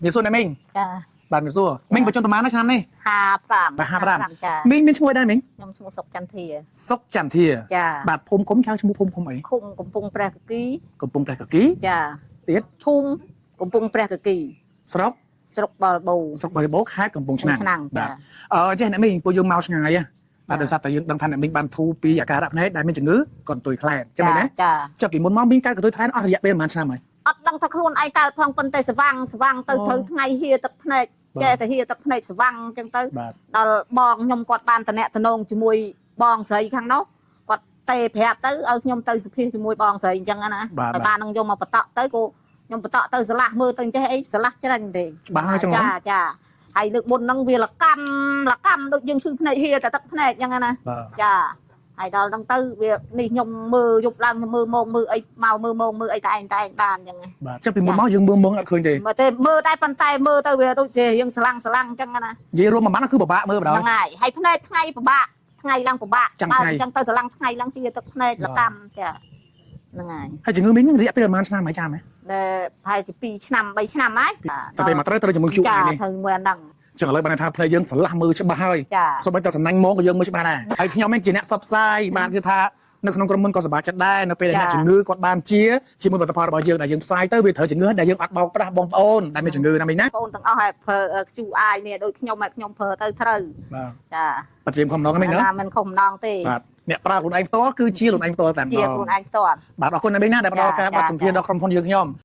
nhiều xuân này mình ចា bạn nhiều xuân mình phải chọn tầm án nó chăm đi 55 បាទ55 ចា mìnhช่วยได้mình ខ្ញុំឈ្មោះសុកចន្ទធា sốc chạm thìa ចា បាទភូមិឃុំខៅឈ្មោះភូមិឃុំអី ឃុំកំពង់ព្រះកគី កំពង់ព្រះកគី ចា ទៀត ភូមិកំពង់ព្រះកគី ស្រុក ស្រុកបលបូ ស្រុកបរិបូរខេត្តកំពង់ឆ្នាំង ឆ្នាំង បា ចា ទចេះអ្នកមីងពួកយើងមកឆ្ងាយបាទដោយសារតែយើងដឹងថាអ្នកមីងបានធូរពីអាការៈភ្នែកដែលមានជំងឺក៏ទុយខ្លែនចឹងមែនទេ ចា ចុះពីមុនមកមីងកើតក៏ទុយខ្លែនអស់រយៈពេលប្រហែលឆ្នាំហើយ អត់ដឹងថាខ្លួនឯងកើតផងប៉ុន្តែស្វាំងទៅត្រូវថ្ងៃហៀទឹកភ្នែកចេះតែហៀទឹកភ្នែកស្វាំងអញ្ចឹងទៅ បាទ ដល់បងខ្ញុំគាត់បានតំណែងជាមួយបងស្រីខាងនោះគាត់ទេប្រាប់ទៅឲ្យខ្ញុំទៅសុភាជាមួយបងស្រីអញ្ចឹងណាតែបាននឹងយកមកបតក់ទៅក៏ខ្ញុំបតក់ទៅស្រឡះមើលទៅចេះអីស្រឡះច្រាញ់ទេ ច្បាស់ហើយចឹង ចាចាហើយលើកមុនហ្នឹងវាលកម្មដូចយើងឈឺភ្នែកហៀតែទឹកភ្នែកអញ្ចឹងណា បាទ ចាហើយដល់ហ្នឹងទៅវានេះខ្ញុំមើលយប់ឡើងខ្ញុំមើលមកមើលអីមកមើលមកមើលអីតែឯងបានអញ្ចឹង បាទចុះពីមុនមកយើងមើលអត់ឃើញទេ មើលទេមើលតែប៉ុន្តែមើលទៅវាដូចជាយើងស្លាំងអញ្ចឹងណា និយាយរួមមួយម៉ាត់គឺពិបាកមើលបណ្ដោយ ហ្នឹងហើយហើយភ្នែកថ្ងៃពិបាកថ្ងៃឡើងពិបាក ចាំ បើ ថ្ងៃ អញ្ចឹងទៅស្រឡាំងថ្ងៃឡើងជាទឹកភ្នែកលកម្មចាហ្នឹងហើយ ហើយជំងឺមីងនឹងរយៈពេលប្រហែលឆ្នាំហើយចាំហ៎ ដែលប្រហែលជា2ឆ្នាំ3ឆ្នាំហើយ តែពេលមកត្រូវជំងឺជក់ ចា ឯនេះ ត្រូវមើលហ្នឹង ចឹងឥឡូវបានថាភ្នែកយើងស្រឡះមើលច្បាស់ហើយ ចា សូម្បីតែសំណាញ់មកក៏យើងមើលច្បាស់ដែរហើយខ្ញុំឯងជាអ្នកសបផ្សាយបានគឺថានៅក្នុងក្រុមហ៊ុនក៏សប្បាយចិត្តដែរនៅពេលដែលអ្នកជំងឺគាត់បានជាមួយផលិតផលរបស់យើងដែលយើងផ្សាយទៅវាត្រូវជំងឺដែលយើងអត់បោកប្រាស់បងប្អូនដែលមានជំងឺណាមីងណា បងទាំងអស់ហើយប្រើ QI នេះដូចខ្ញុំប្រើទៅត្រូវ បាទ ចា បច្ចេកខំណងណាមីងណា ណាមិនខុសម្ដងទេ បាទអ្នកប្រើខ្លួនឯងផ្ទាល់គឺជាខ្លួនឯងផ្ទាល់តែម្ដ ជា ង ខ្លួនឯងផ្ទាល់ បាទអរគុណណាមីងណាដែលផ្ដល់ការប័ណ្ណសម្ភារដល់ក្រុមហ៊ុនយើងខ្ញុំ